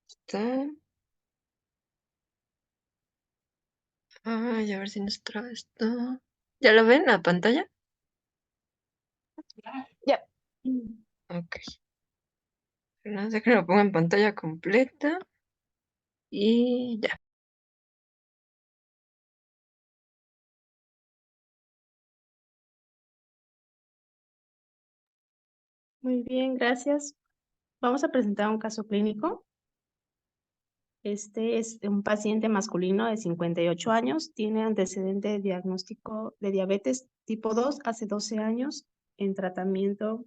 Está. Ay, a ver si nos trae esto. ¿Ya lo ven la pantalla? Ya. Ok. No sé que lo ponga en pantalla completa. Y ya. Muy bien, gracias. Vamos a presentar un caso clínico. Este es un paciente masculino de 58 años, tiene antecedente de diagnóstico de diabetes tipo 2 hace 12 años en tratamiento.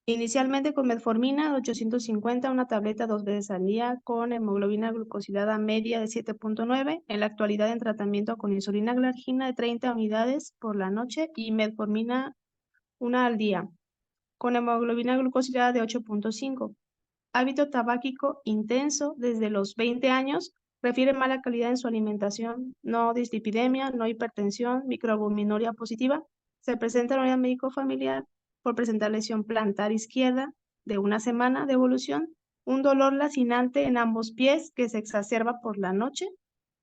Inicialmente con metformina 850, una tableta 2 veces al día con hemoglobina glucosilada media de 7.9. En la actualidad en tratamiento con insulina glargina de 30 unidades por la noche y metformina una al día con hemoglobina glucosilada de 8.5. Hábito tabáquico intenso desde los 20 años, refiere mala calidad en su alimentación, no dislipidemia, no hipertensión, microalbuminuria positiva. Se presenta en unidad médico familiar por presentar lesión plantar izquierda de una semana de evolución, un dolor lacinante en ambos pies que se exacerba por la noche,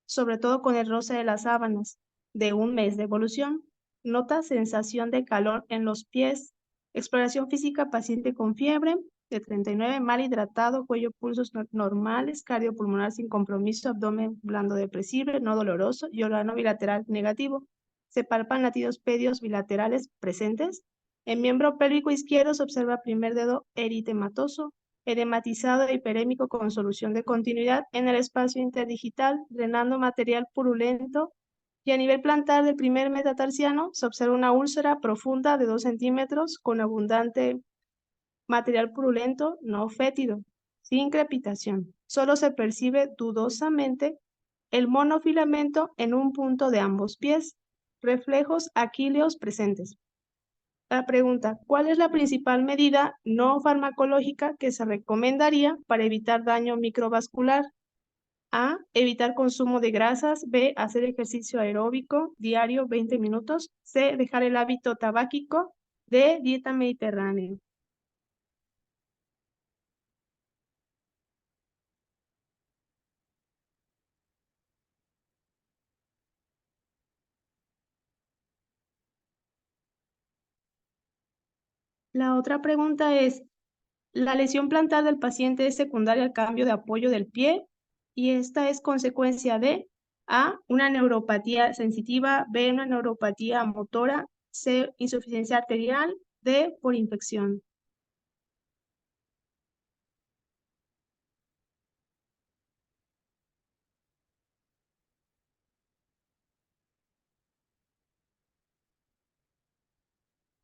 sobre todo con el roce de las sábanas, de un mes de evolución. Nota sensación de calor en los pies. Exploración física, paciente con fiebre de 39, mal hidratado, cuello, pulsos normales, cardiopulmonar sin compromiso, abdomen blando depresible, no doloroso y órgano bilateral negativo. Se palpan latidos pedios bilaterales presentes. En miembro pélvico izquierdo se observa primer dedo eritematoso, edematizado e hiperémico con solución de continuidad en el espacio interdigital, drenando material purulento, y a nivel plantar del primer metatarsiano se observa una úlcera profunda de 2 centímetros con abundante material purulento no fétido, sin crepitación. Solo se percibe dudosamente el monofilamento en un punto de ambos pies, reflejos aquíleos presentes. La pregunta, ¿cuál es la principal medida no farmacológica que se recomendaría para evitar daño microvascular? A, evitar consumo de grasas. B, hacer ejercicio aeróbico diario 20 minutos. C, dejar el hábito tabáquico. D, dieta mediterránea. La otra pregunta es, ¿la lesión plantar del paciente es secundaria al cambio de apoyo del pie? Y esta es consecuencia de A, una neuropatía sensitiva, B, una neuropatía motora, C, insuficiencia arterial, D, por infección.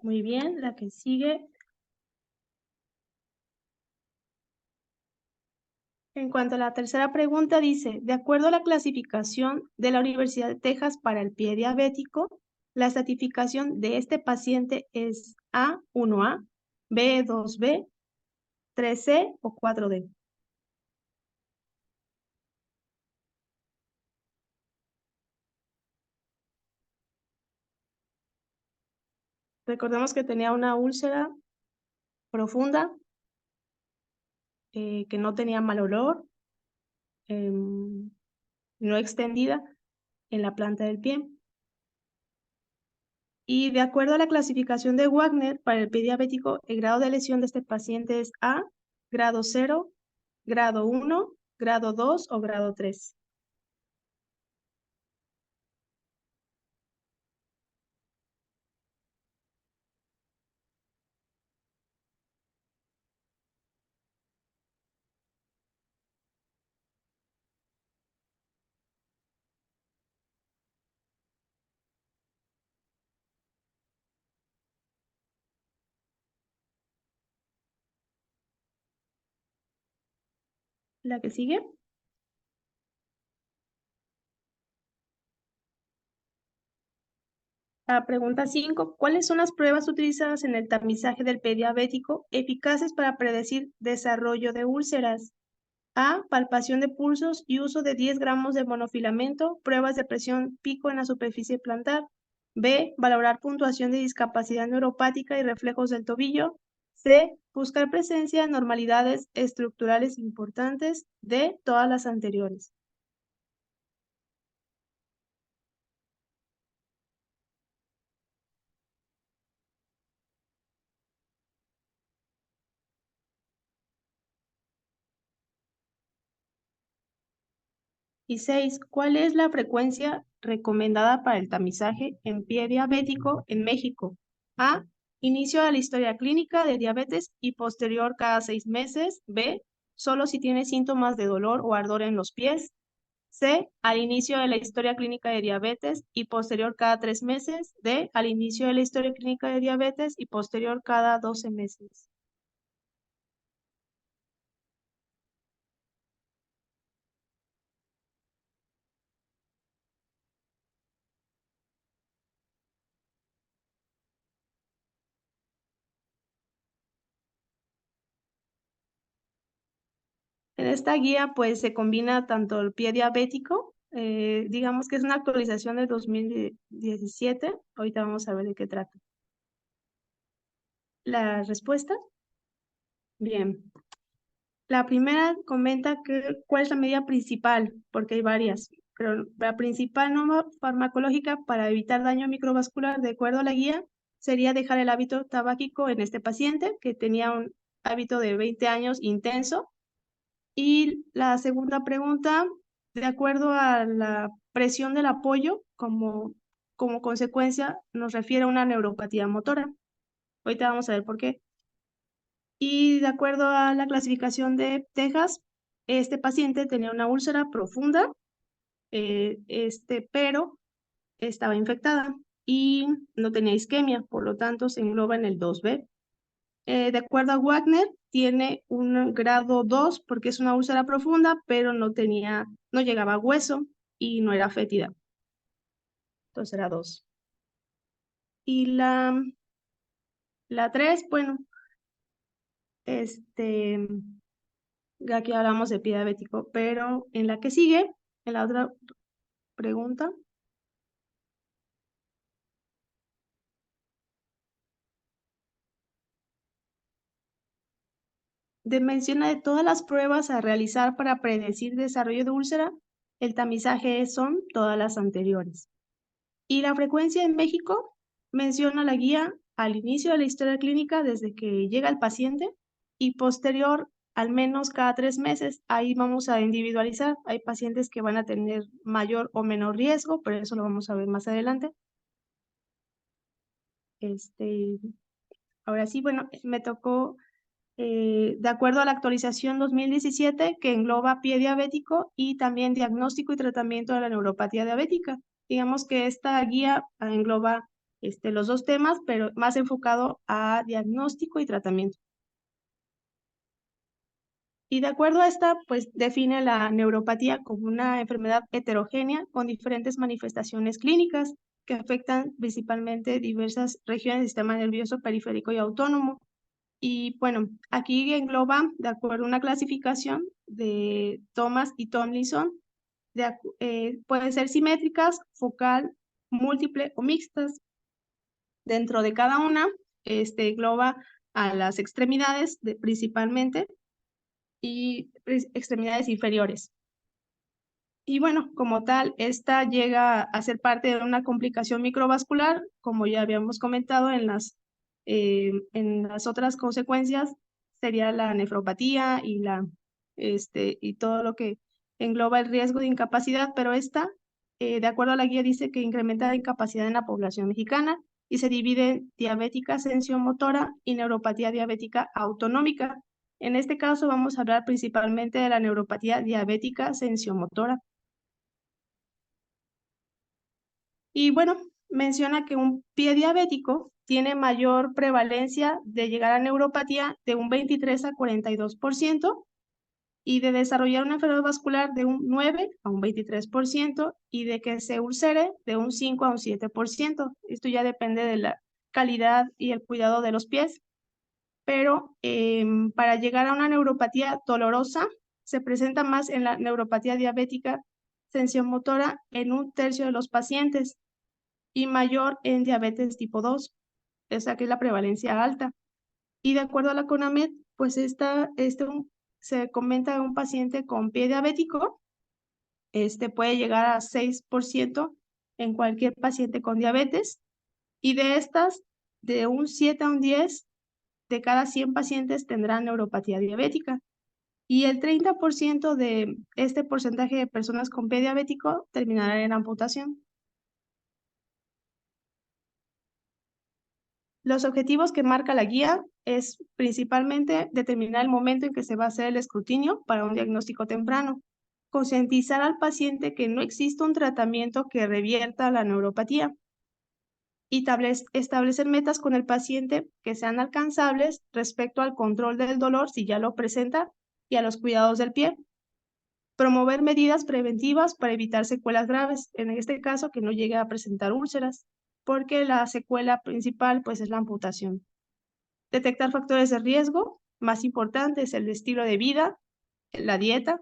Muy bien, la que sigue. En cuanto a la tercera pregunta, dice, de acuerdo a la clasificación de la Universidad de Texas para el pie diabético, la estratificación de este paciente es A1A, B2B, 3C o 4D. Recordemos que tenía una úlcera profunda, que no tenía mal olor, no extendida en la planta del pie. Y de acuerdo a la clasificación de Wagner para el pie diabético, el grado de lesión de este paciente es A, grado 0, grado 1, grado 2 o grado 3. La que sigue. La pregunta 5. ¿Cuáles son las pruebas utilizadas en el tamizaje del pie diabético eficaces para predecir desarrollo de úlceras? A, palpación de pulsos y uso de 10 gramos de monofilamento, pruebas de presión pico en la superficie plantar. B, valorar puntuación de discapacidad neuropática y reflejos del tobillo. C, buscar presencia de anormalidades estructurales importantes de todas las anteriores. Y 6. ¿Cuál es la frecuencia recomendada para el tamizaje en pie diabético en México? A. Inicio de la historia clínica de diabetes y posterior cada 6 meses. B. Solo si tiene síntomas de dolor o ardor en los pies. C. Al inicio de la historia clínica de diabetes y posterior cada 3 meses. D. Al inicio de la historia clínica de diabetes y posterior cada 12 meses. En esta guía, pues, se combina tanto el pie diabético, digamos que es una actualización de 2017. Ahorita vamos a ver de qué trata. ¿La respuesta? Bien. La primera comenta cuál es la medida principal, porque hay varias, pero la principal norma farmacológica para evitar daño microvascular, de acuerdo a la guía, sería dejar el hábito tabáquico en este paciente, que tenía un hábito de 20 años intenso. Y la segunda pregunta, de acuerdo a la presión del apoyo, como consecuencia, nos refiere a una neuropatía motora. Ahorita vamos a ver por qué. Y de acuerdo a la clasificación de Texas, este paciente tenía una úlcera profunda, pero estaba infectada y no tenía isquemia, por lo tanto se engloba en el 2B. De acuerdo a Wagner, tiene un grado 2 porque es una úlcera profunda, pero no llegaba a hueso y no era fétida. Entonces era 2. Y la 3, bueno, aquí hablamos de pie diabético, pero en la que sigue, en la otra pregunta, menciona de todas las pruebas a realizar para predecir desarrollo de úlcera, el tamizaje son todas las anteriores. Y la frecuencia en México menciona la guía al inicio de la historia clínica desde que llega el paciente y posterior al menos cada 3 meses. Ahí vamos a individualizar. Hay pacientes que van a tener mayor o menor riesgo, pero eso lo vamos a ver más adelante. Ahora sí, bueno, me tocó de acuerdo a la actualización 2017, que engloba pie diabético y también diagnóstico y tratamiento de la neuropatía diabética. Digamos que esta guía engloba los dos temas, pero más enfocado a diagnóstico y tratamiento. Y de acuerdo a esta, pues define la neuropatía como una enfermedad heterogénea con diferentes manifestaciones clínicas que afectan principalmente diversas regiones del sistema nervioso periférico y autónomo. Y bueno, aquí engloba, de acuerdo a una clasificación de Thomas y Tomlinson, pueden ser simétricas, focal, múltiple o mixtas. Dentro de cada una, engloba a las extremidades principalmente y extremidades inferiores. Y bueno, como tal, esta llega a ser parte de una complicación microvascular, como ya habíamos comentado en las otras consecuencias, sería la nefropatía y todo lo que engloba el riesgo de incapacidad, pero esta, de acuerdo a la guía, dice que incrementa la incapacidad en la población mexicana y se divide en diabética sensiomotora y neuropatía diabética autonómica. En este caso vamos a hablar principalmente de la neuropatía diabética sensiomotora. Y bueno, menciona que un pie diabético tiene mayor prevalencia de llegar a neuropatía de un 23 a 42% y de desarrollar una enfermedad vascular de un 9 a un 23% y de que se ulcere de un 5 a un 7%. Esto ya depende de la calidad y el cuidado de los pies. Pero para llegar a una neuropatía dolorosa, se presenta más en la neuropatía diabética sensomotora en un tercio de los pacientes y mayor en diabetes tipo 2, esa que es la prevalencia alta. Y de acuerdo a la CONAMED, pues se comenta de un paciente con pie diabético, puede llegar a 6% en cualquier paciente con diabetes, y de estas, de un 7 a un 10 de cada 100 pacientes tendrán neuropatía diabética. Y el 30% de este porcentaje de personas con pie diabético terminarán en amputación. Los objetivos que marca la guía es principalmente determinar el momento en que se va a hacer el escrutinio para un diagnóstico temprano, concientizar al paciente que no existe un tratamiento que revierta la neuropatía y establecer metas con el paciente que sean alcanzables respecto al control del dolor si ya lo presenta y a los cuidados del pie. Promover medidas preventivas para evitar secuelas graves, en este caso que no llegue a presentar úlceras, porque la secuela principal pues es la amputación. Detectar factores de riesgo, más importantes, el estilo de vida, la dieta,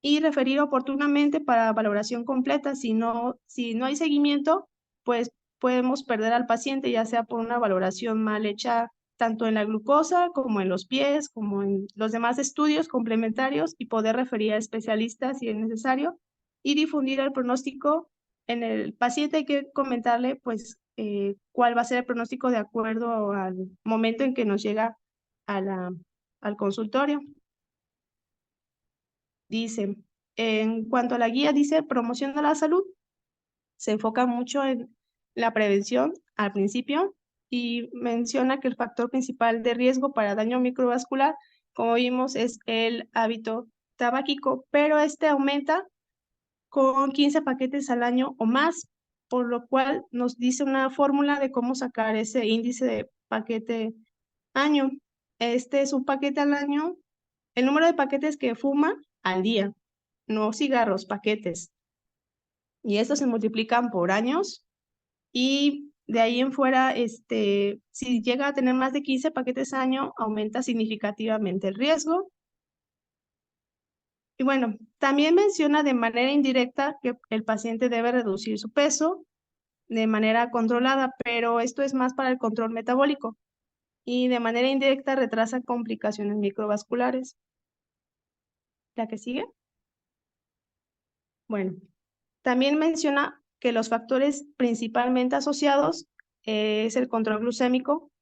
y referir oportunamente para valoración completa. Si no hay seguimiento, pues podemos perder al paciente, ya sea por una valoración mal hecha tanto en la glucosa como en los pies, como en los demás estudios complementarios, y poder referir a especialistas si es necesario y difundir el pronóstico en el paciente. Hay que comentarle pues cuál va a ser el pronóstico de acuerdo al momento en que nos llega a al consultorio. Dice, en cuanto a la guía, dice promoción de la salud, se enfoca mucho en la prevención al principio y menciona que el factor principal de riesgo para daño microvascular, como vimos, es el hábito tabáquico, pero este aumenta con 15 paquetes al año o más, por lo cual nos dice una fórmula de cómo sacar ese índice de paquete año. Este es un paquete al año, el número de paquetes que fuma al día, no cigarros, paquetes. Y estos se multiplican por años y de ahí en fuera, si llega a tener más de 15 paquetes al año, aumenta significativamente el riesgo. Y bueno, también menciona de manera indirecta que el paciente debe reducir su peso de manera controlada, pero esto es más para el control metabólico y de manera indirecta retrasa complicaciones microvasculares. ¿La que sigue? Bueno, también menciona que los factores principalmente asociados es el control glucémico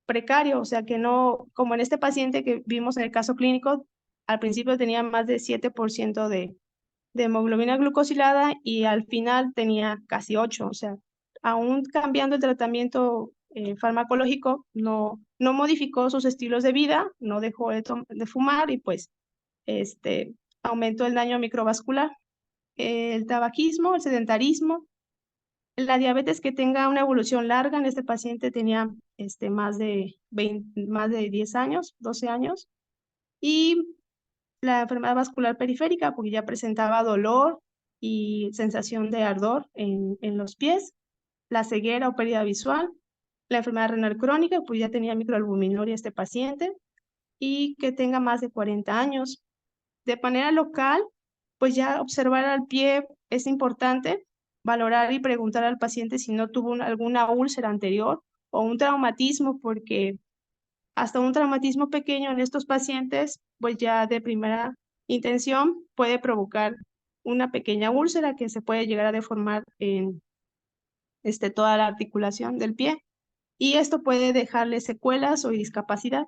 precario, o sea que no, como en este paciente que vimos en el caso clínico, al principio tenía más de 7% de hemoglobina glucosilada y al final tenía casi 8%, o sea, aún cambiando el tratamiento farmacológico, no modificó sus estilos de vida, no dejó de fumar y pues aumentó el daño microvascular. El tabaquismo, el sedentarismo, la diabetes que tenga una evolución larga, en este paciente tenía más de 10 años, 12 años, y la enfermedad vascular periférica, porque ya presentaba dolor y sensación de ardor en los pies, la ceguera o pérdida visual, la enfermedad renal crónica, pues ya tenía microalbuminuria este paciente, y que tenga más de 40 años. De manera local, pues ya observar al pie es importante, valorar y preguntar al paciente si no tuvo alguna úlcera anterior o un traumatismo, porque hasta un traumatismo pequeño en estos pacientes, pues ya de primera intención puede provocar una pequeña úlcera que se puede llegar a deformar en toda la articulación del pie, y esto puede dejarle secuelas o discapacidad.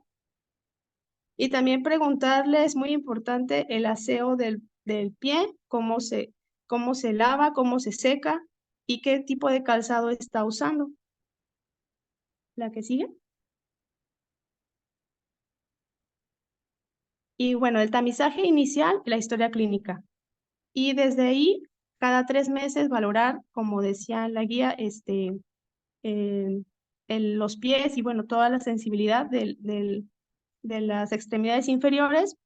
Y también preguntarle, es muy importante el aseo del pie, cómo se lava, cómo se seca y qué tipo de calzado está usando. ¿La que sigue? Y bueno, el tamizaje inicial, la historia clínica. Y desde ahí, cada 3 meses valorar, como decía en la guía, en los pies y bueno, toda la sensibilidad de las extremidades inferiores.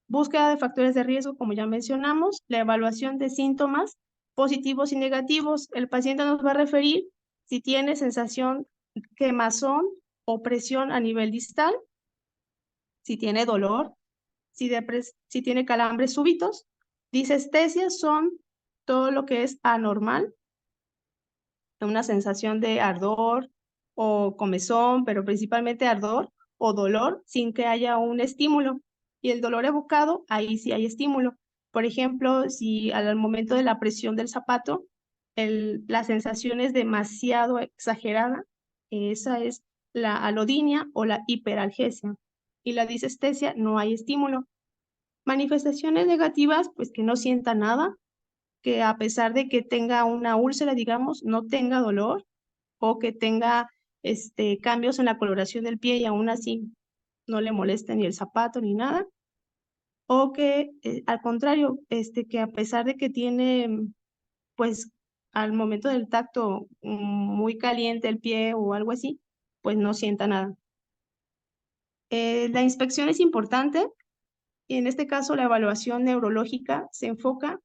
Búsqueda de factores de riesgo, como ya mencionamos, la evaluación de síntomas positivos y negativos. El paciente nos va a referir si tiene sensación quemazón o presión a nivel distal, si tiene dolor, si tiene calambres súbitos. Disestesias son todo lo que es anormal, una sensación de ardor o comezón, pero principalmente ardor, o dolor sin que haya un estímulo. Y el dolor evocado, ahí sí hay estímulo. Por ejemplo, si al momento de la presión del zapato, la sensación es demasiado exagerada, esa es la alodinia o la hiperalgesia. Y la disestesia, no hay estímulo. Manifestaciones negativas, pues que no sienta nada, que a pesar de que tenga una úlcera, digamos, no tenga dolor, o que tenga cambios en la coloración del pie y aún así no le moleste ni el zapato ni nada, o que al contrario, que a pesar de que tiene, pues al momento del tacto muy caliente el pie o algo así, pues no sienta nada. La inspección es importante y en este caso la evaluación neurológica se enfoca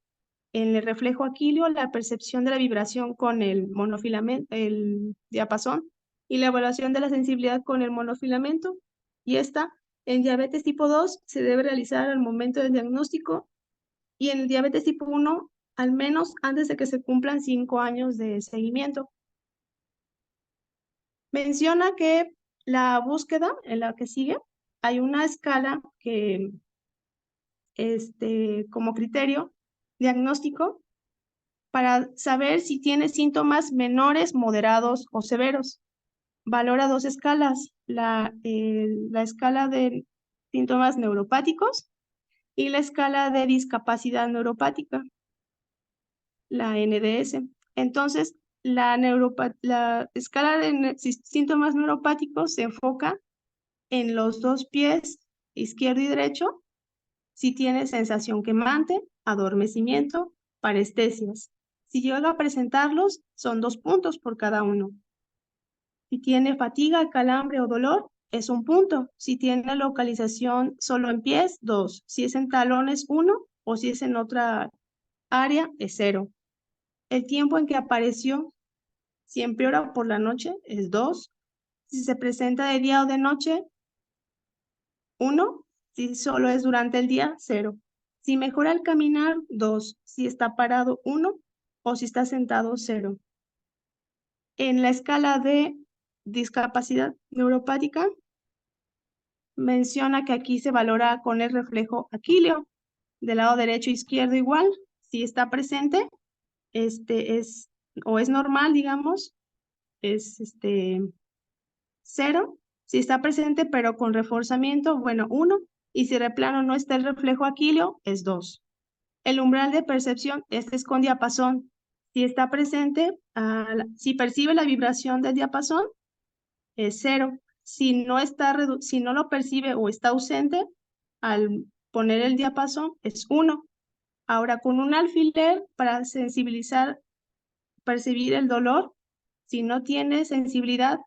en el reflejo aquileo, la percepción de la vibración con el monofilamento, el diapasón, y la evaluación de la sensibilidad con el monofilamento. Y esta, en diabetes tipo 2, se debe realizar al momento del diagnóstico y en el diabetes tipo 1, al menos antes de que se cumplan 5 años de seguimiento. Menciona que la búsqueda en la que sigue, hay una escala que, como criterio diagnóstico, para saber si tiene síntomas menores, moderados o severos. Valora dos escalas, la escala de síntomas neuropáticos y la escala de discapacidad neuropática, la NDS. Entonces, la escala de síntomas neuropáticos se enfoca en los dos pies, izquierdo y derecho, si tiene sensación quemante, adormecimiento, parestesias. Si llega a presentarlos, son 2 puntos por cada uno. Si tiene fatiga, calambre o dolor, es 1 punto. Si tiene localización solo en pies, 2. Si es en talones, 1. O si es en otra área, es 0. El tiempo en que apareció, si empeora por la noche, es 2. Si se presenta de día o de noche, 1. Si solo es durante el día, 0. Si mejora al caminar, 2. Si está parado, 1. O si está sentado, 0. En la escala de discapacidad neuropática, menciona que aquí se valora con el reflejo aquileo. Del lado derecho e izquierdo igual. Si está presente, es, o es normal, digamos, es 0. Si está presente pero con reforzamiento, bueno, 1. Y si de plano no está el reflejo aquileo, es 2. El umbral de percepción, este es con diapasón. Si está presente, si percibe la vibración del diapasón, es 0. Si no lo percibe o está ausente, al poner el diapasón es 1. Ahora, con un alfiler para percibir el dolor, si no tiene sensibilidad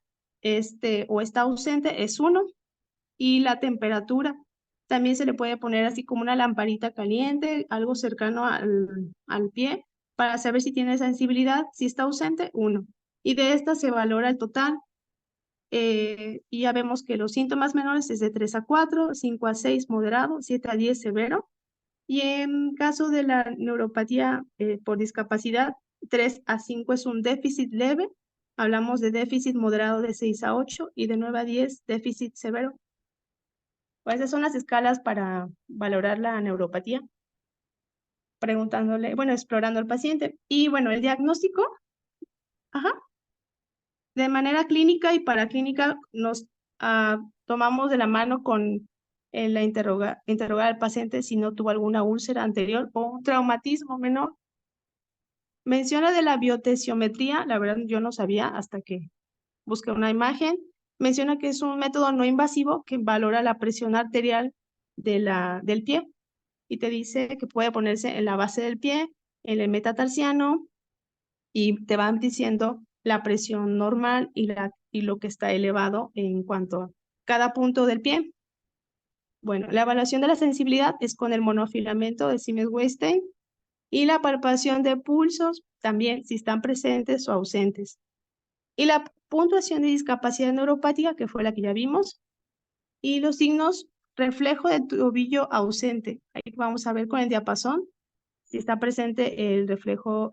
o está ausente, es 1. Y la temperatura, también se le puede poner así como una lamparita caliente, algo cercano al pie, para saber si tiene sensibilidad. Si está ausente, 1. Y de esta se valora el total. Y ya vemos que los síntomas menores es de 3 a 4, 5 a 6 moderado, 7 a 10 severo. Y en caso de la neuropatía por discapacidad, 3 a 5 es un déficit leve. Hablamos de déficit moderado de 6 a 8 y de 9 a 10 déficit severo. Pues esas son las escalas para valorar la neuropatía, preguntándole, bueno, explorando al paciente. Y bueno, el diagnóstico, ajá, de manera clínica y paraclínica nos tomamos de la mano con interrogar al paciente si no tuvo alguna úlcera anterior o un traumatismo menor. Menciona de la biotensiometría, la verdad yo no sabía hasta que busqué una imagen. Menciona que es un método no invasivo que valora la presión arterial del pie y te dice que puede ponerse en la base del pie, en el metatarsiano, y te van diciendo la presión normal y lo que está elevado en cuanto a cada punto del pie. Bueno, la evaluación de la sensibilidad es con el monofilamento de Siemens-Weisstein y la palpación de pulsos también si están presentes o ausentes. Y la puntuación de discapacidad neuropática, que fue la que ya vimos, y los signos reflejo de tobillo ausente. Ahí vamos a ver con el diapasón si está presente el reflejo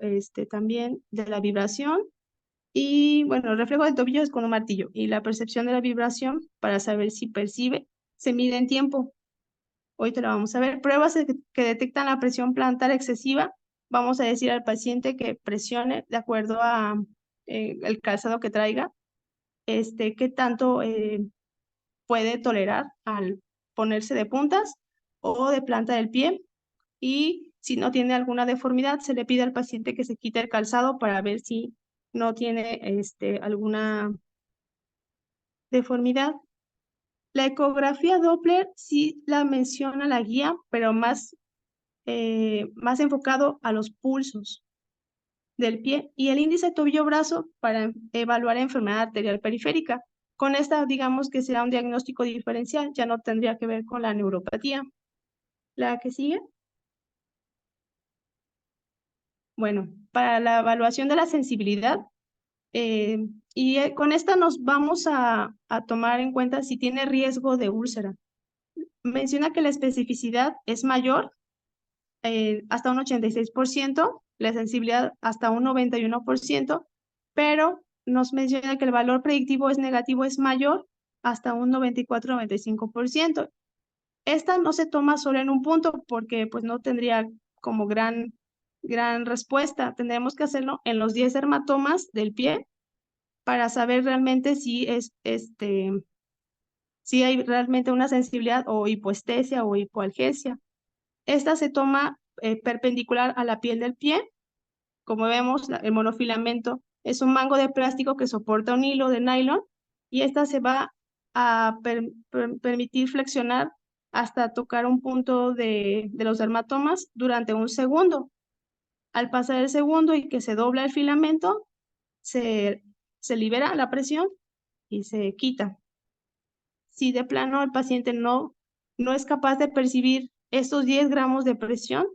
también de la vibración Y bueno, el reflejo del tobillo es con un martillo y la percepción de la vibración para saber si percibe se mide en tiempo. Hoy te lo vamos a ver. Pruebas que detectan la presión plantar excesiva. Vamos a decir al paciente que presione de acuerdo a el calzado que traiga, qué tanto puede tolerar al ponerse de puntas o de planta del pie. Y si no tiene alguna deformidad, se le pide al paciente que se quite el calzado para ver si no tiene alguna deformidad. La ecografía Doppler sí la menciona la guía, pero más enfocado a los pulsos del pie y el índice tobillo-brazo para evaluar enfermedad arterial periférica. Con esta, digamos que será un diagnóstico diferencial, ya no tendría que ver con la neuropatía. La que sigue. Bueno, para la evaluación de la sensibilidad, con esta nos vamos a tomar en cuenta si tiene riesgo de úlcera. Menciona que la especificidad es mayor, hasta un 86%, la sensibilidad hasta un 91%, pero nos menciona que el valor predictivo es negativo, es mayor, hasta un 94-95%. Esta no se toma solo en un punto porque pues no tendría como gran respuesta. Tendremos que hacerlo en los 10 dermatomas del pie para saber realmente si hay realmente una sensibilidad o hipoestesia o hipoalgesia. Esta se toma perpendicular a la piel del pie. Como vemos, el monofilamento es un mango de plástico que soporta un hilo de nylon y esta se va a permitir flexionar hasta tocar un punto de los dermatomas durante un segundo. Al pasar el segundo y que se dobla el filamento, se, se libera la presión y se quita. Si de plano el paciente no es capaz de percibir estos 10 gramos de presión,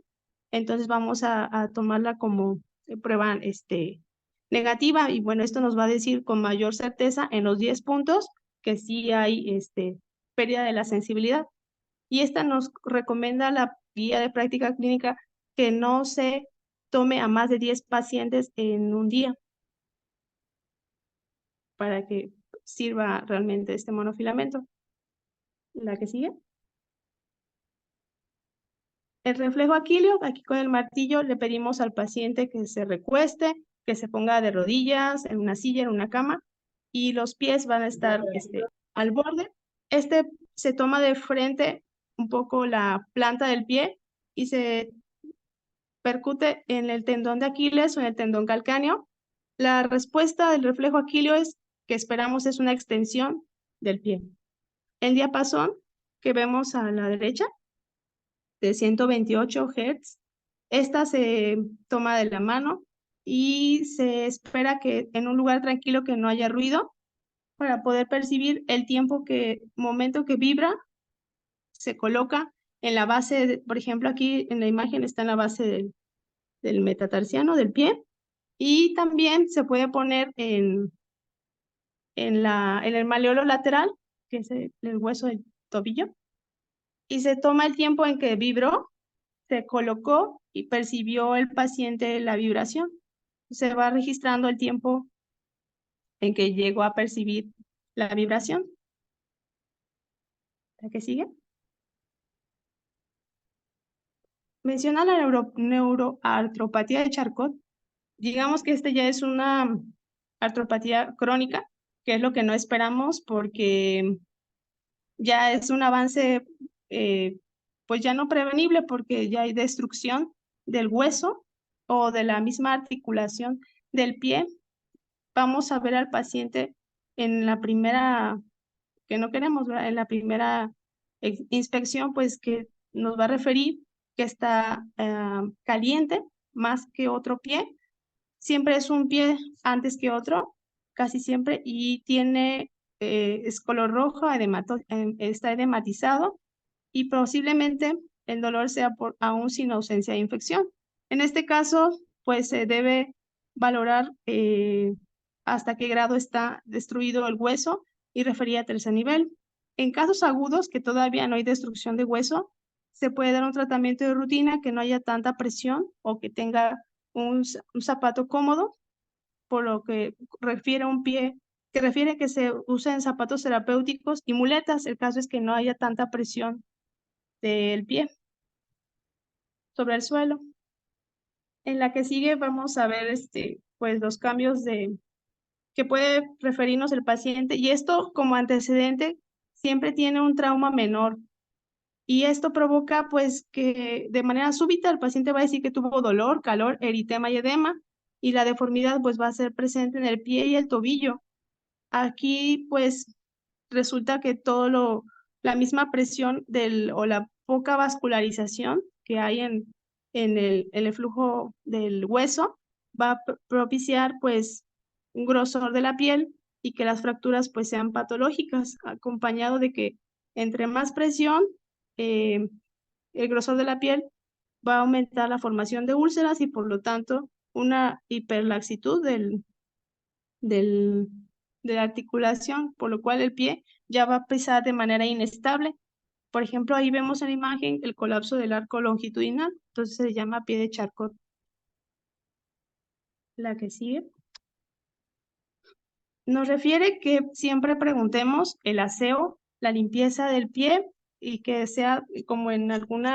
entonces vamos a tomarla como prueba negativa y bueno, esto nos va a decir con mayor certeza en los 10 puntos que sí hay pérdida de la sensibilidad. Y esta nos recomienda la guía de práctica clínica que no se tome a más de 10 pacientes en un día para que sirva realmente este monofilamento. La que sigue. El reflejo aquileo, aquí con el martillo le pedimos al paciente que se recueste, que se ponga de rodillas en una silla, en una cama, y los pies van a estar al borde. Se toma de frente un poco la planta del pie y se percute en el tendón de Aquiles o en el tendón calcáneo. La respuesta del reflejo aquileo que esperamos es una extensión del pie. El diapasón que vemos a la derecha de 128 Hz. Esta se toma de la mano y se espera que en un lugar tranquilo que no haya ruido para poder percibir el momento que vibra, se coloca en la base, por ejemplo, aquí en la imagen está en la base del metatarsiano del pie y también se puede poner en el maleolo lateral, que es el hueso del tobillo, y se toma el tiempo en que vibró, se colocó y percibió el paciente la vibración. Se va registrando el tiempo en que llegó a percibir la vibración. ¿La que sigue? Menciona la neuroartropatía de Charcot. Digamos que ya es una artropatía crónica, que es lo que no esperamos porque ya es un avance, pues ya no prevenible porque ya hay destrucción del hueso o de la misma articulación del pie. Vamos a ver al paciente en la primera, que no queremos, ¿verdad? En la primera inspección, pues que nos va a referir que está caliente más que otro pie. Siempre es un pie antes que otro, casi siempre, y es color rojo, está edematizado y posiblemente el dolor sea aún sin ausencia de infección. En este caso, pues se debe valorar hasta qué grado está destruido el hueso y referir a tercer nivel. En casos agudos que todavía no hay destrucción de hueso, se puede dar un tratamiento de rutina que no haya tanta presión o que tenga un zapato cómodo por lo que refiere a un pie, que refiere que se usa en zapatos terapéuticos y muletas. El caso es que no haya tanta presión del pie sobre el suelo. En la que sigue vamos a ver pues los cambios que puede referirnos el paciente, y esto como antecedente siempre tiene un trauma menor. Y esto provoca pues que de manera súbita el paciente va a decir que tuvo dolor, calor, eritema y edema, y la deformidad pues va a ser presente en el pie y el tobillo. Aquí pues resulta que la misma presión o la poca vascularización que hay en el flujo del hueso va a propiciar pues un grosor de la piel y que las fracturas pues sean patológicas, acompañado de que entre más presión, eh, el grosor de la piel va a aumentar la formación de úlceras y por lo tanto una hiperlaxitud del, de la articulación, por lo cual el pie ya va a pisar de manera inestable. Por ejemplo, ahí vemos en la imagen el colapso del arco longitudinal, entonces se llama pie de Charcot. La que sigue. Nos refiere que siempre preguntemos el aseo, la limpieza del pie y que sea como en algún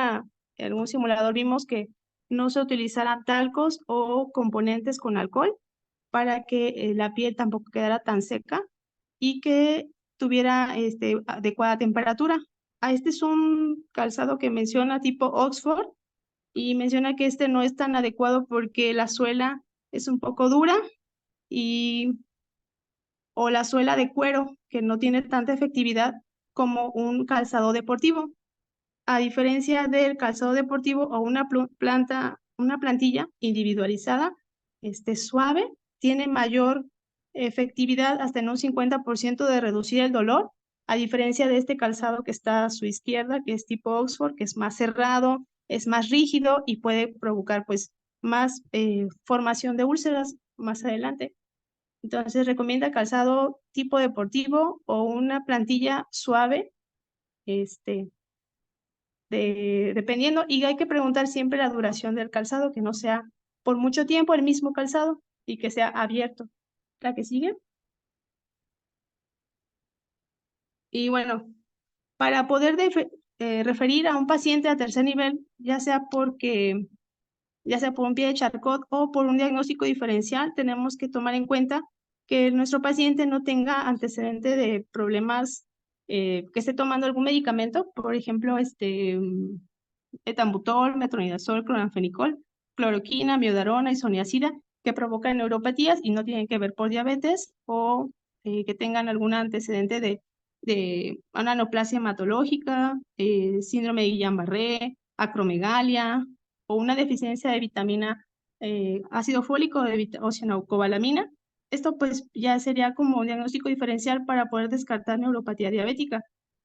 simulador vimos que no se utilizaran talcos o componentes con alcohol para que la piel tampoco quedara tan seca y que tuviera adecuada temperatura. Este es un calzado que menciona tipo Oxford y menciona que este no es tan adecuado porque la suela es un poco dura y o la suela de cuero que no tiene tanta efectividad como un calzado deportivo. A diferencia del calzado deportivo o una plantilla individualizada, suave, tiene mayor efectividad hasta en un 50% de reducir el dolor, a diferencia de este calzado que está a su izquierda, que es tipo Oxford, que es más cerrado, es más rígido y puede provocar pues más formación de úlceras más adelante. Entonces recomienda calzado tipo deportivo o una plantilla suave, este, dependiendo, y hay que preguntar siempre la duración del calzado, que no sea por mucho tiempo el mismo calzado y que sea abierto. La que sigue. Y bueno, para poder referir a un paciente a tercer nivel, ya sea por un pie de Charcot o por un diagnóstico diferencial, tenemos que tomar en cuenta que nuestro paciente no tenga antecedente de problemas, que esté tomando algún medicamento, por ejemplo, etambutol, metronidazol, cloranfenicol, cloroquina, miodarona, isoniazida, que provocan neuropatías y no tienen que ver por diabetes o que tengan algún antecedente de una neoplasia hematológica, síndrome de Guillain-Barré, acromegalia o una deficiencia de vitamina ácido fólico o cianocobalamina. Esto pues ya sería como un diagnóstico diferencial para poder descartar neuropatía diabética.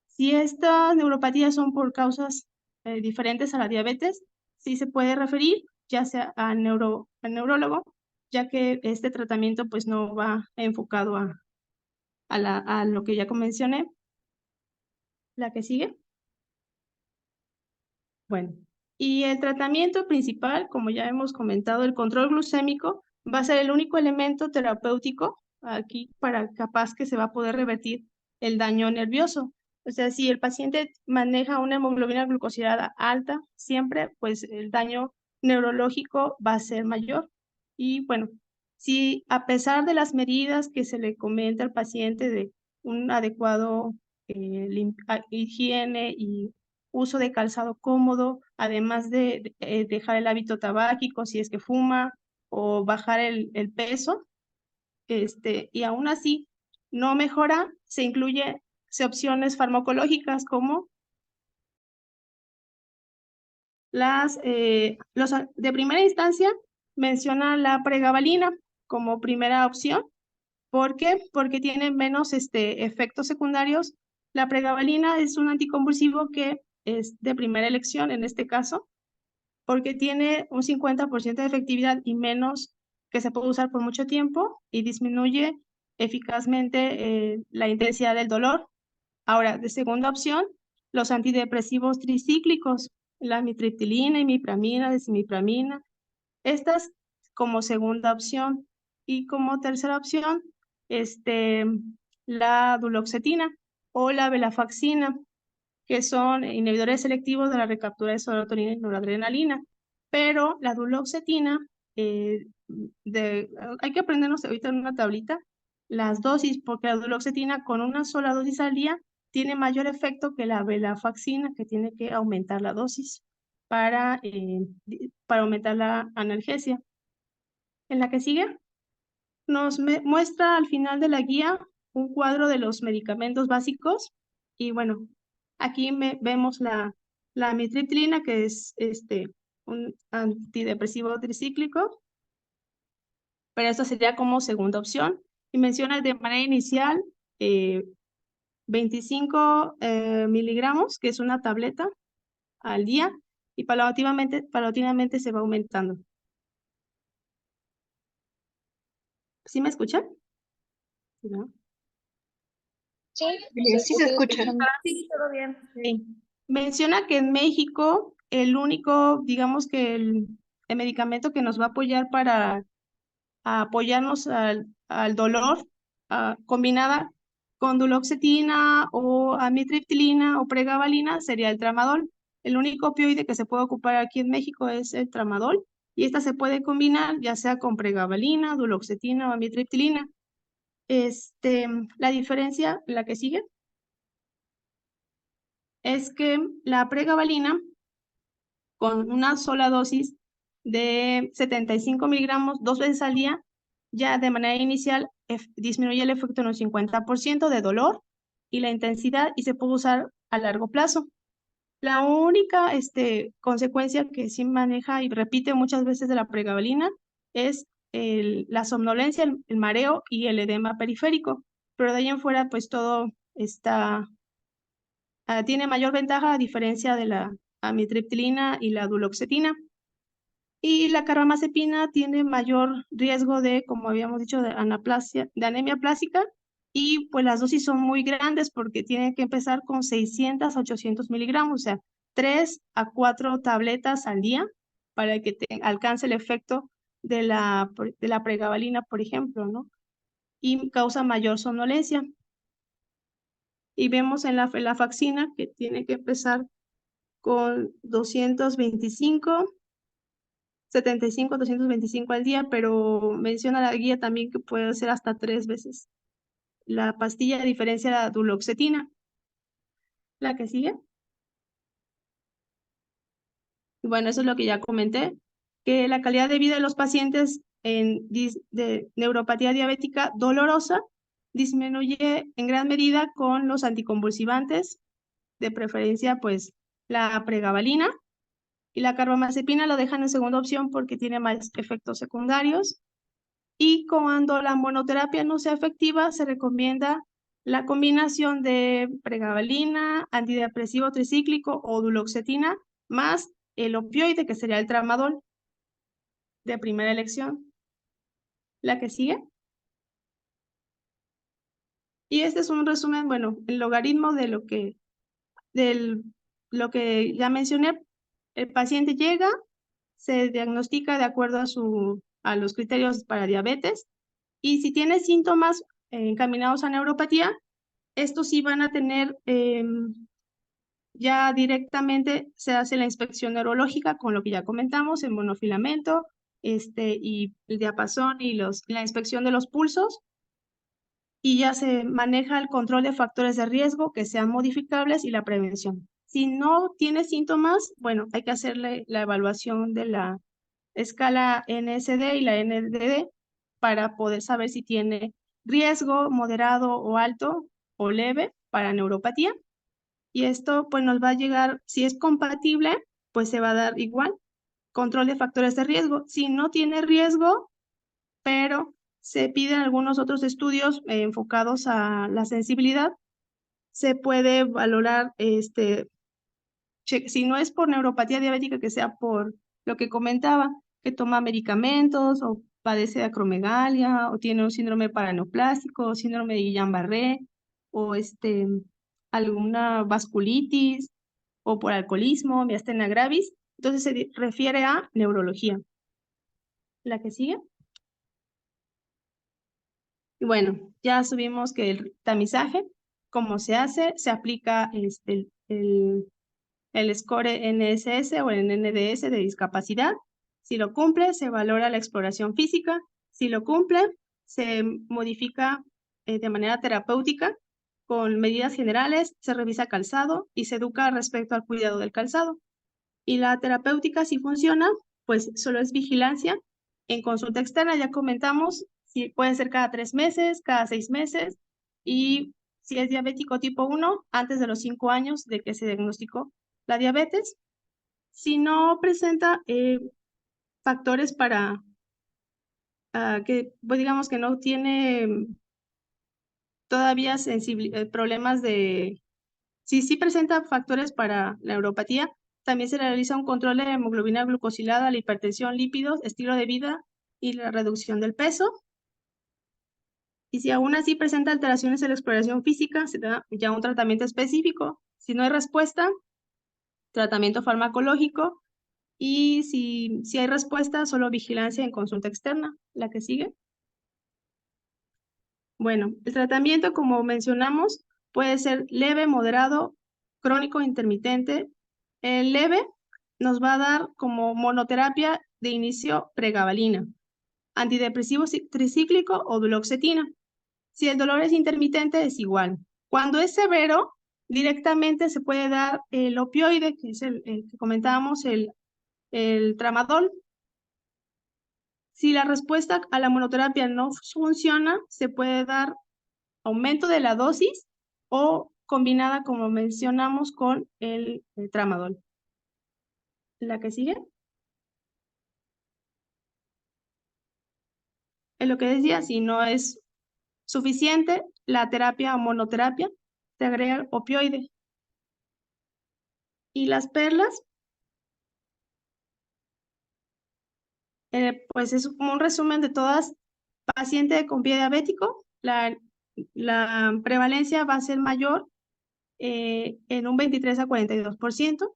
Si estas neuropatías son por causas diferentes a la diabetes, sí se puede referir ya sea al neurólogo, ya que este tratamiento pues no va enfocado a lo que ya mencioné. La que sigue. Bueno, y el tratamiento principal, como ya hemos comentado, el control glucémico va a ser el único elemento terapéutico aquí para capaz que se va a poder revertir el daño nervioso. O sea, si el paciente maneja una hemoglobina glucosilada alta, siempre pues el daño neurológico va a ser mayor. Y bueno, si a pesar de las medidas que se le comenta al paciente de un adecuado higiene y uso de calzado cómodo, además de dejar el hábito tabáquico si es que fuma o bajar el peso, y aún así no mejora, se opciones farmacológicas como de primera instancia menciona la pregabalina como primera opción. ¿Por qué? Porque tiene menos efectos secundarios. La pregabalina es un anticonvulsivo que es de primera elección en este caso, porque tiene un 50% de efectividad y menos que se puede usar por mucho tiempo y disminuye eficazmente la intensidad del dolor. Ahora, de segunda opción, los antidepresivos tricíclicos, la mitriptilina, imipramina, desimipramina, estas como segunda opción. Y como tercera opción, la duloxetina o la venlafaxina, que son inhibidores selectivos de la recaptura de serotonina y noradrenalina. Pero la duloxetina, hay que aprendernos ahorita en una tablita las dosis, porque la duloxetina con una sola dosis al día tiene mayor efecto que la venlafaxina, que tiene que aumentar la dosis para aumentar la analgesia. En la que sigue, nos muestra al final de la guía un cuadro de los medicamentos básicos. Y bueno, aquí vemos la amitriptilina, que es un antidepresivo tricíclico, pero esta sería como segunda opción. Y menciona de manera inicial 25 miligramos, que es una tableta al día, y paulatinamente se va aumentando. ¿Sí me escuchan? ¿Sí, no? Sí, se Sí se sigue escucha. escuchando. Sí, todo bien. Sí. Menciona que en México el único, digamos que el medicamento que nos va a apoyar para apoyarnos al dolor, combinada con duloxetina o amitriptilina o pregabalina, sería el tramadol. El único opioide que se puede ocupar aquí en México es el tramadol, y esta se puede combinar ya sea con pregabalina, duloxetina o amitriptilina. La diferencia, la que sigue, es que la pregabalina con una sola dosis de 75 miligramos 2 veces al día, ya de manera inicial disminuye el efecto en un 50% de dolor y la intensidad, y se puede usar a largo plazo. La única consecuencia que sí maneja y repite muchas veces de la pregabalina es la somnolencia, el mareo y el edema periférico, pero de ahí en fuera pues todo tiene mayor ventaja a diferencia de la amitriptilina y la duloxetina. Y la carbamazepina tiene mayor riesgo de, como habíamos dicho, de anemia plástica, y pues las dosis son muy grandes porque tienen que empezar con 600 a 800 miligramos, o sea, 3 a 4 tabletas al día para que alcance el efecto de la pregabalina, por ejemplo, ¿no? Y causa mayor somnolencia. Y vemos en la venlafaxina que tiene que empezar con 225, 75, 225 al día, pero menciona la guía también que puede ser hasta 3 veces la pastilla, a diferencia de la duloxetina. La que sigue. Bueno, eso es lo que ya comenté, que la calidad de vida de los pacientes de neuropatía diabética dolorosa disminuye en gran medida con los anticonvulsivantes, de preferencia pues la pregabalina, y la carbamazepina lo dejan en segunda opción porque tiene más efectos secundarios. Y cuando la monoterapia no sea efectiva, se recomienda la combinación de pregabalina, antidepresivo tricíclico o duloxetina, más el opioide, que sería el tramadol, de primera elección. La que sigue. Y este es un resumen, bueno, el logaritmo de lo que ya mencioné. El paciente llega, se diagnostica de acuerdo a los criterios para diabetes, y si tiene síntomas encaminados a neuropatía, estos sí van a tener, ya directamente se hace la inspección neurológica con lo que ya comentamos, el monofilamento, y el diapasón y la inspección de los pulsos, y ya se maneja el control de factores de riesgo que sean modificables y la prevención. Si no tiene síntomas, bueno, hay que hacerle la evaluación de la escala NSD y la NDD para poder saber si tiene riesgo moderado o alto o leve para neuropatía. Y esto pues nos va a llegar, si es compatible, pues se va a dar igual control de factores de riesgo. Si no tiene riesgo, pero se piden algunos otros estudios enfocados a la sensibilidad, se puede valorar, si no es por neuropatía diabética, que sea por lo que comentaba, que toma medicamentos o padece de acromegalia o tiene un síndrome paraneoplástico o síndrome de Guillain-Barré o alguna vasculitis o por alcoholismo, miastenia gravis. Entonces se refiere a neurología. La que sigue. Y bueno, ya subimos que el tamizaje, ¿cómo se hace? Se aplica el score NSS o el NDS de discapacidad. Si lo cumple, se valora la exploración física. Si lo cumple, se modifica de manera terapéutica con medidas generales, se revisa calzado y se educa respecto al cuidado del calzado. Y la terapéutica, si funciona, pues solo es vigilancia. En consulta externa ya comentamos, si puede ser cada 3 meses, cada 6 meses, y si es diabético tipo 1, antes de los 5 años de que se diagnosticó la diabetes. Si no presenta factores para que, pues digamos que no tiene todavía problemas de... Si sí presenta factores para la neuropatía, también se realiza un control de hemoglobina glucosilada, la hipertensión, lípidos, estilo de vida y la reducción del peso. Y si aún así presenta alteraciones en la exploración física, se da ya un tratamiento específico. Si no hay respuesta, tratamiento farmacológico. Y si hay respuesta, solo vigilancia en consulta externa. La que sigue. Bueno, el tratamiento, como mencionamos, puede ser leve, moderado, crónico, intermitente. El leve nos va a dar como monoterapia de inicio pregabalina, antidepresivo tricíclico o duloxetina. Si el dolor es intermitente, es igual. Cuando es severo, directamente se puede dar el opioide, que es el que comentábamos, el tramadol. Si la respuesta a la monoterapia no funciona, se puede dar aumento de la dosis o combinada, como mencionamos, con el tramadol. La que sigue. Es lo que decía, si no es suficiente la terapia o monoterapia, se agrega el opioide. Y las perlas, pues es como un resumen de todas pacientes con pie diabético. La prevalencia va a ser mayor en un 23 a 42%.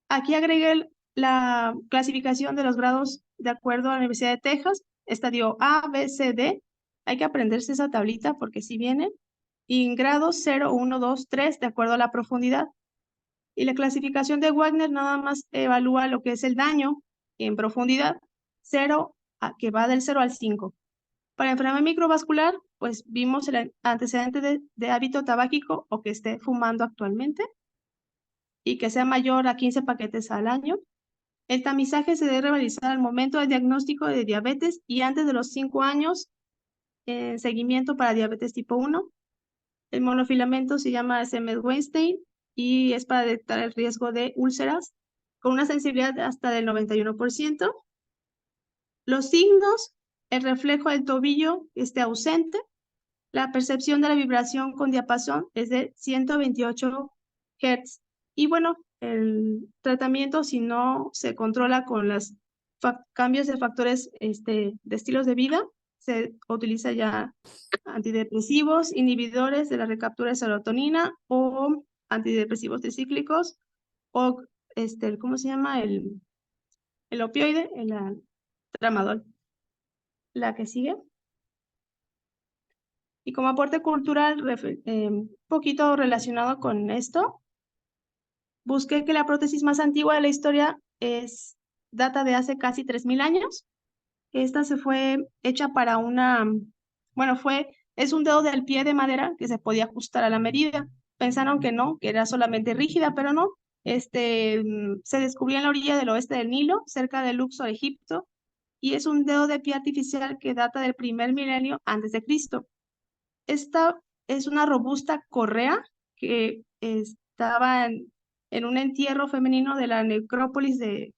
Aquí agregué la clasificación de los grados de acuerdo a la Universidad de Texas, estadio A, B, C, D. Hay que aprenderse esa tablita porque si viene. Y en grados 0, 1, 2, 3, de acuerdo a la profundidad. Y la clasificación de Wagner nada más evalúa lo que es el daño en profundidad, 0, que va del 0 al 5. Para enfermedad microvascular, pues vimos el antecedente de hábito tabáquico o que esté fumando actualmente y que sea mayor a 15 paquetes al año. El tamizaje se debe realizar al momento del diagnóstico de diabetes y antes de los 5 años en seguimiento para diabetes tipo 1. El monofilamento se llama Semmes-Weinstein y es para detectar el riesgo de úlceras con una sensibilidad hasta del 91%. Los signos, el reflejo del tobillo esté ausente, la percepción de la vibración con diapasón es de 128 Hz. Y bueno, el tratamiento, si no se controla con los cambios de factores de estilos de vida, se utiliza ya antidepresivos, inhibidores de la recaptura de serotonina o antidepresivos tricíclicos o ¿cómo se llama? El opioide, el tramadol. La que sigue. Y como aporte cultural, poquito relacionado con esto, busqué que la prótesis más antigua de la historia data de hace casi 3000 años. Esta se fue hecha para bueno, es un dedo del pie de madera que se podía ajustar a la medida. Pensaron que no, que era solamente rígida, pero no. Se descubrió en la orilla del oeste del Nilo, cerca de Luxor, Egipto, y es un dedo de pie artificial que data del primer milenio antes de Cristo. Esta es una robusta correa que estaba en un entierro femenino de la necrópolis de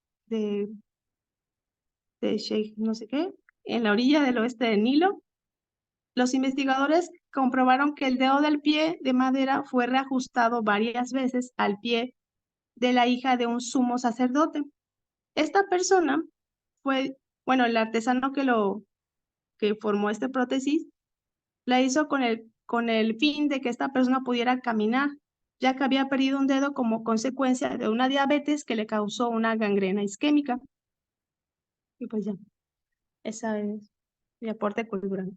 Sheikh no sé qué, en la orilla del oeste del Nilo. Los investigadores comprobaron que el dedo del pie de madera fue reajustado varias veces al pie de la hija de un sumo sacerdote. Esta persona fue, bueno, el artesano que formó esta prótesis, la hizo con el fin de que esta persona pudiera caminar, ya que había perdido un dedo como consecuencia de una diabetes que le causó una gangrena isquémica. Y pues ya, esa es mi aporte cultural.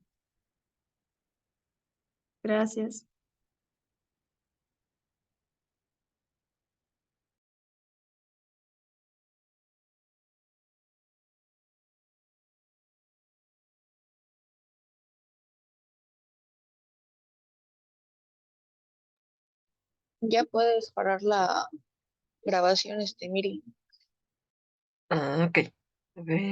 Gracias. Ya puedes parar la grabación, Miri. Ah, ok. A ver.